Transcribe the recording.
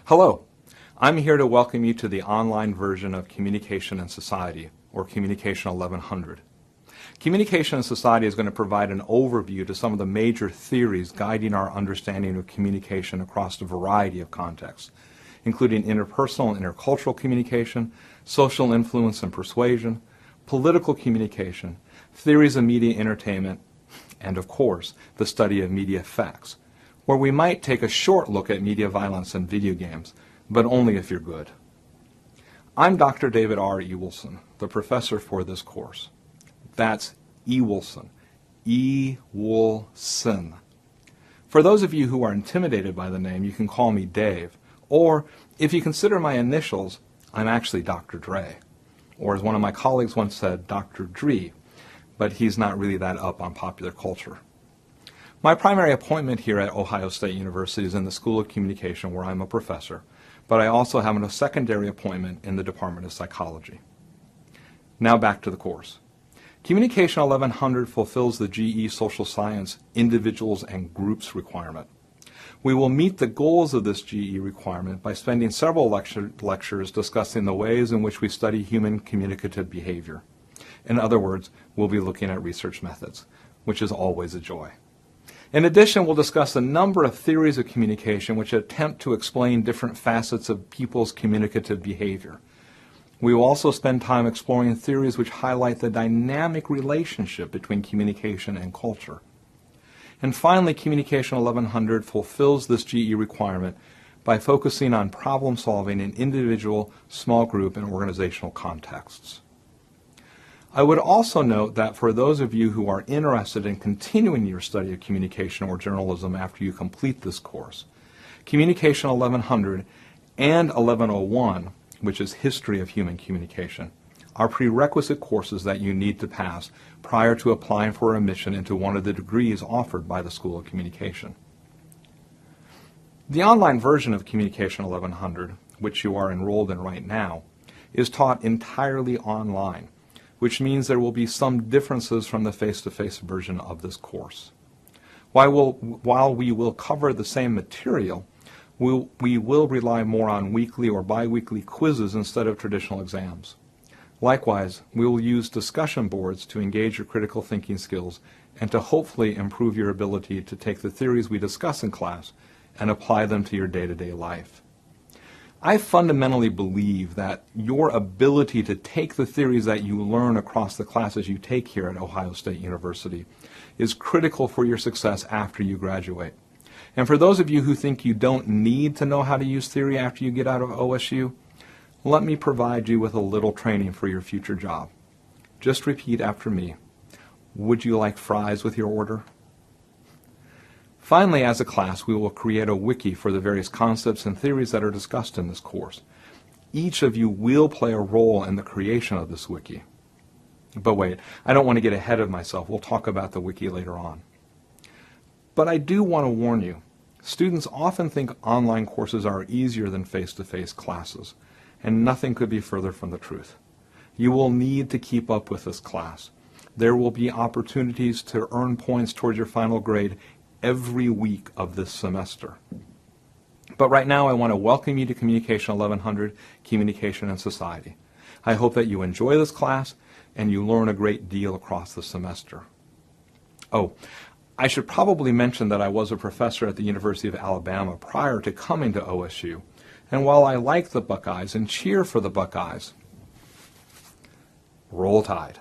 Hello, I'm here to welcome you to the online version of Communication and Society, or Communication 1100. Communication and Society is going to provide an overview to some of the major theories guiding our understanding of communication across a variety of contexts, including interpersonal and intercultural communication, social influence and persuasion, political communication, theories of media entertainment, and of course, the study of media effects, where we might take a short look at media violence and video games, but only if you're good. I'm Dr. David R. Ewelson, the professor for this course. That's Ewelson, E-Wool-Sin. For those of you who are intimidated by the name, you can call me Dave, or if you consider my initials, I'm actually Dr. Dre, or as one of my colleagues once said, Dr. Dre, but he's not really that up on popular culture. My primary appointment here at Ohio State University is in the School of Communication, where I'm a professor, but I also have a secondary appointment in the Department of Psychology. Now back to the course. Communication 1100 fulfills the GE Social Science Individuals and Groups requirement. We will meet the goals of this GE requirement by spending several lectures discussing the ways in which we study human communicative behavior. In other words, we'll be looking at research methods, which is always a joy. In addition, we'll discuss a number of theories of communication which attempt to explain different facets of people's communicative behavior. We will also spend time exploring theories which highlight the dynamic relationship between communication and culture. And finally, Communication 1100 fulfills this GE requirement by focusing on problem solving in individual, small group, and organizational contexts. I would also note that for those of you who are interested in continuing your study of communication or journalism after you complete this course, Communication 1100 and 1101, which is History of Human Communication, are prerequisite courses that you need to pass prior to applying for admission into one of the degrees offered by the School of Communication. The online version of Communication 1100, which you are enrolled in right now, is taught entirely online, which means there will be some differences from the face-to-face version of this course. While we will cover the same material, we will rely more on weekly or bi-weekly quizzes instead of traditional exams. Likewise, we will use discussion boards to engage your critical thinking skills and to hopefully improve your ability to take the theories we discuss in class and apply them to your day-to-day life. I fundamentally believe that your ability to take the theories that you learn across the classes you take here at Ohio State University is critical for your success after you graduate. And for those of you who think you don't need to know how to use theory after you get out of OSU, let me provide you with a little training for your future job. Just repeat after me. Would you like fries with your order? Finally, as a class, we will create a wiki for the various concepts and theories that are discussed in this course. Each of you will play a role in the creation of this wiki. But wait, I don't want to get ahead of myself. We'll talk about the wiki later on. But I do want to warn you, students often think online courses are easier than face-to-face classes, and nothing could be further from the truth. You will need to keep up with this class. There will be opportunities to earn points towards your final grade every week of this semester. But right now I want to welcome you to Communication 1100, Communication and Society. I hope that you enjoy this class and you learn a great deal across the semester. Oh, I should probably mention that I was a professor at the University of Alabama prior to coming to OSU, and while I like the Buckeyes and cheer for the Buckeyes, roll Tide.